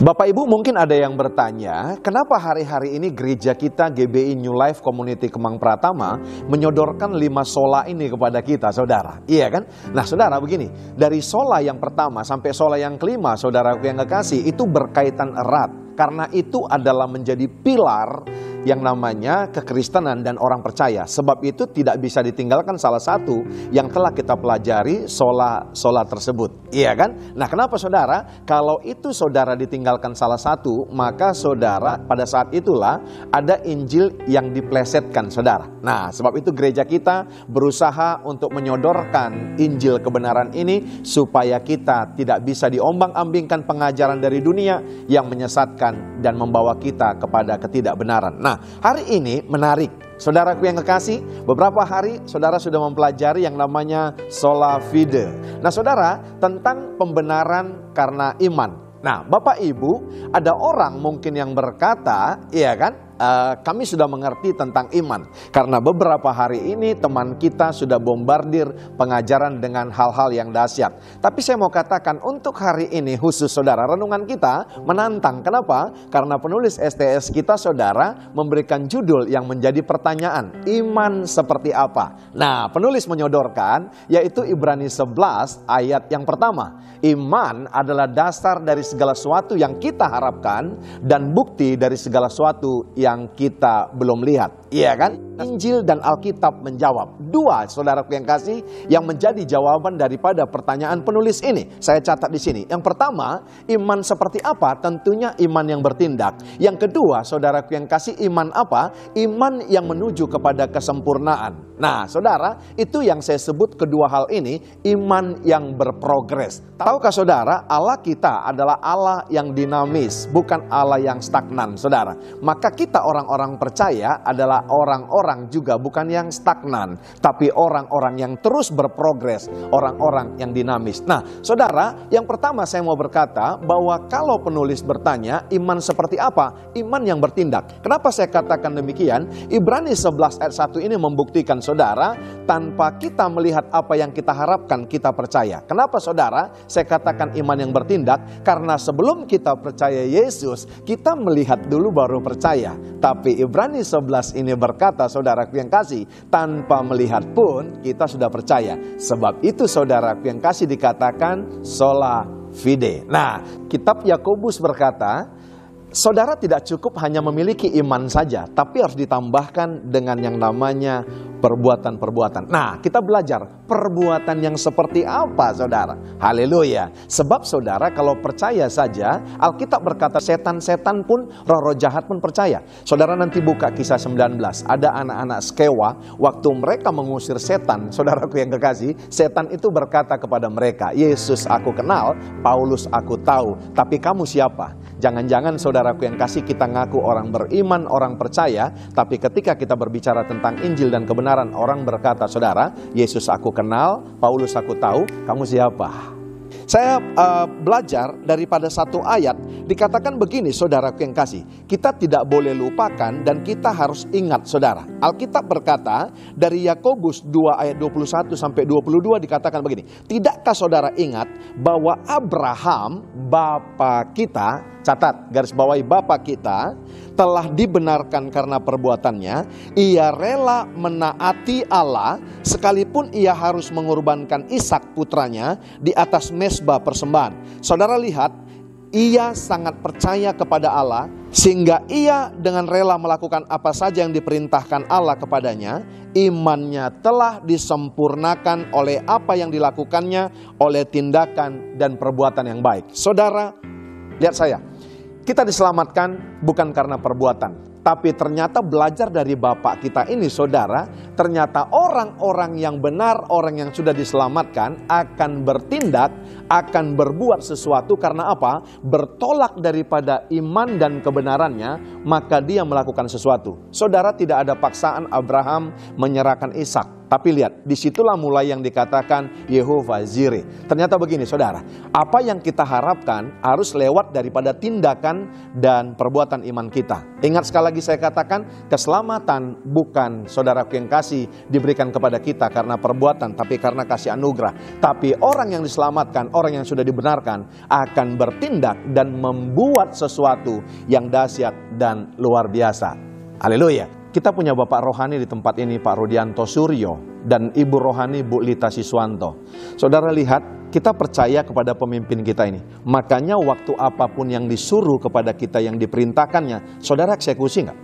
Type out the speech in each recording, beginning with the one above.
Bapak Ibu mungkin ada yang bertanya, kenapa hari-hari ini gereja kita GBI New Life Community Kemang Pratama menyodorkan 5 sola ini kepada kita, saudara? Iya kan? Nah saudara begini, dari sola yang pertama sampai sola yang kelima, saudaraku yang kekasih, itu berkaitan erat. Karena itu adalah menjadi pilar yang namanya kekristenan dan orang percaya. Sebab itu tidak bisa ditinggalkan salah satu yang telah kita pelajari, sola tersebut. Iya kan? Nah kenapa saudara? Kalau itu saudara ditinggalkan salah satu, maka saudara pada saat itulah ada Injil yang diplesetkan saudara. Nah sebab itu gereja kita berusaha untuk menyodorkan Injil kebenaran ini supaya kita tidak bisa diombang-ambingkan pengajaran dari dunia yang menyesatkan dan membawa kita kepada ketidakbenaran. Nah, hari ini menarik. Saudaraku yang kekasih, beberapa hari saudara sudah mempelajari yang namanya sola fide. Nah, saudara, tentang pembenaran karena iman. Nah, Bapak Ibu, ada orang mungkin yang berkata, iya kan? Kami sudah mengerti tentang iman karena beberapa hari ini teman kita sudah bombardir pengajaran dengan hal-hal yang dahsyat. Tapi saya mau katakan untuk hari ini khusus saudara, renungan kita menantang. Kenapa? Karena penulis STS kita saudara memberikan judul yang menjadi pertanyaan, iman seperti apa? Nah penulis menyodorkan yaitu Ibrani 11 ayat yang pertama. Iman adalah dasar dari segala sesuatu yang kita harapkan dan bukti dari segala sesuatu yang kita belum lihat. Iya kan? Injil dan Alkitab menjawab. Dua saudaraku yang kasih yang menjadi jawaban daripada pertanyaan penulis ini. Saya catat di sini. Yang pertama, iman seperti apa? Tentunya iman yang bertindak. Yang kedua, saudaraku yang kasih, iman apa? Iman yang menuju kepada kesempurnaan. Nah, saudara, itu yang saya sebut kedua hal ini, iman yang berprogres. Tahukah saudara, Allah kita adalah Allah yang dinamis, bukan Allah yang stagnan, saudara. Maka kita orang-orang percaya adalah orang-orang juga bukan yang stagnan, tapi orang-orang yang terus berprogres, orang-orang yang dinamis. Nah, saudara, yang pertama saya mau berkata bahwa kalau penulis bertanya, iman seperti apa? Iman yang bertindak. Kenapa saya katakan demikian? Ibrani 11 ayat 1 ini membuktikan saudara, tanpa kita melihat apa yang kita harapkan, kita percaya. Kenapa saudara? Saya katakan iman yang bertindak, karena sebelum kita percaya Yesus, kita melihat dulu baru percaya. Tapi Ibrani 11 ini berkata, saudaraku yang kasih, tanpa melihat pun kita sudah percaya. Sebab itu saudaraku yang kasih dikatakan sola fide. Nah, kitab Yakobus berkata, saudara tidak cukup hanya memiliki iman saja, tapi harus ditambahkan dengan yang namanya perbuatan-perbuatan. Nah, kita belajar perbuatan yang seperti apa, saudara? Haleluya. Sebab saudara kalau percaya saja, Alkitab berkata setan-setan pun, roh-roh jahat pun percaya. Saudara nanti buka Kisah 19, ada anak-anak Skewa, waktu mereka mengusir setan, saudaraku yang kekasih, setan itu berkata kepada mereka, Yesus aku kenal, Paulus aku tahu, tapi kamu siapa? Jangan-jangan saudaraku yang kasih, kita ngaku orang beriman, orang percaya, tapi ketika kita berbicara tentang Injil dan kebenaran, orang berkata, saudara, Yesus aku kenal, Paulus aku tahu, kamu siapa? Saya belajar daripada satu ayat, dikatakan begini saudaraku yang kasih, kita tidak boleh lupakan dan kita harus ingat saudara. Alkitab berkata dari Yakobus 2 ayat 21 sampai 22 dikatakan begini, tidakkah saudara ingat bahwa Abraham, bapa kita, catat garis bawahi bapa kita, telah dibenarkan karena perbuatannya, ia rela menaati Allah sekalipun ia harus mengorbankan Ishak putranya di atas mezbah persembahan. Saudara lihat, ia sangat percaya kepada Allah sehingga ia dengan rela melakukan apa saja yang diperintahkan Allah kepadanya. Imannya telah disempurnakan oleh apa yang dilakukannya, oleh tindakan dan perbuatan yang baik. Saudara, lihat saya. Kita diselamatkan bukan karena perbuatan, tapi ternyata belajar dari Bapak kita ini saudara, ternyata orang-orang yang benar, orang yang sudah diselamatkan akan bertindak, akan berbuat sesuatu karena apa? Bertolak daripada iman dan kebenarannya, maka dia melakukan sesuatu. Saudara, tidak ada paksaan Abraham menyerahkan Ishak. Tapi lihat, disitulah mulai yang dikatakan Yehovah Jireh. Ternyata begini saudara, apa yang kita harapkan harus lewat daripada tindakan dan perbuatan iman kita. Ingat sekali lagi saya katakan, keselamatan bukan saudaraku yang kasih diberikan kepada kita karena perbuatan, tapi karena kasih anugerah. Tapi orang yang diselamatkan, orang yang sudah dibenarkan, akan bertindak dan membuat sesuatu yang dahsyat dan luar biasa. Haleluya. Kita punya Bapak rohani di tempat ini, Pak Rudianto Suryo, dan Ibu rohani Bu Lita Siswanto. Saudara lihat, kita percaya kepada pemimpin kita ini. Makanya waktu apapun yang disuruh kepada kita yang diperintahkannya, saudara eksekusi nggak?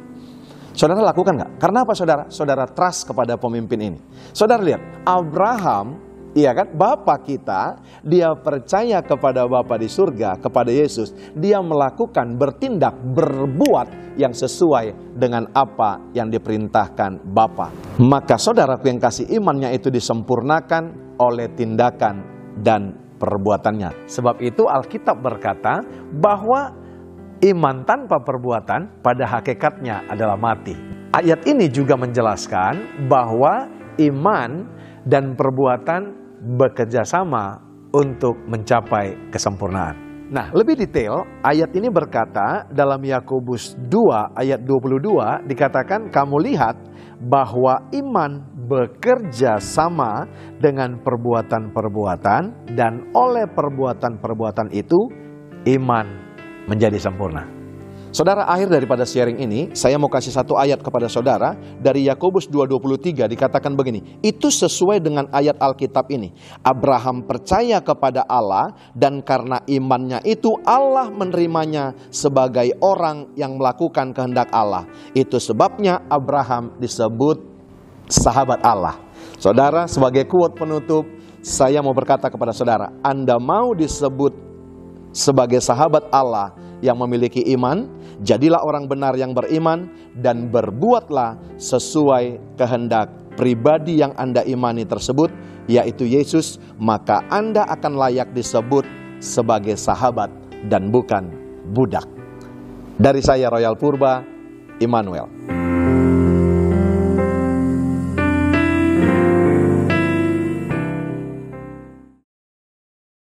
Saudara lakukan nggak? Karena apa saudara? Saudara trust kepada pemimpin ini. Saudara lihat, Abraham, iya kan, Bapa kita, dia percaya kepada Bapa di surga, kepada Yesus. Dia melakukan, bertindak, berbuat yang sesuai dengan apa yang diperintahkan Bapa. Maka saudaraku yang kasih, imannya itu disempurnakan oleh tindakan dan perbuatannya. Sebab itu Alkitab berkata bahwa iman tanpa perbuatan pada hakikatnya adalah mati. Ayat ini juga menjelaskan bahwa iman dan perbuatan bekerja sama untuk mencapai kesempurnaan. Nah, lebih detail, ayat ini berkata dalam Yakobus 2 ayat 22 dikatakan, kamu lihat bahwa iman bekerja sama dengan perbuatan-perbuatan, dan oleh perbuatan-perbuatan itu iman menjadi sempurna. Saudara, akhir daripada sharing ini, saya mau kasih satu ayat kepada saudara. Dari Yakobus 2:23 dikatakan begini, itu sesuai dengan ayat Alkitab ini. Abraham percaya kepada Allah, dan karena imannya itu Allah menerimanya sebagai orang yang melakukan kehendak Allah. Itu sebabnya Abraham disebut sahabat Allah. Saudara, sebagai quote penutup, saya mau berkata kepada saudara, Anda mau disebut sebagai sahabat Allah yang memiliki iman, jadilah orang benar yang beriman, dan berbuatlah sesuai kehendak pribadi yang Anda imani tersebut, yaitu Yesus, maka Anda akan layak disebut sebagai sahabat dan bukan budak. Dari saya Royal Purba, Immanuel.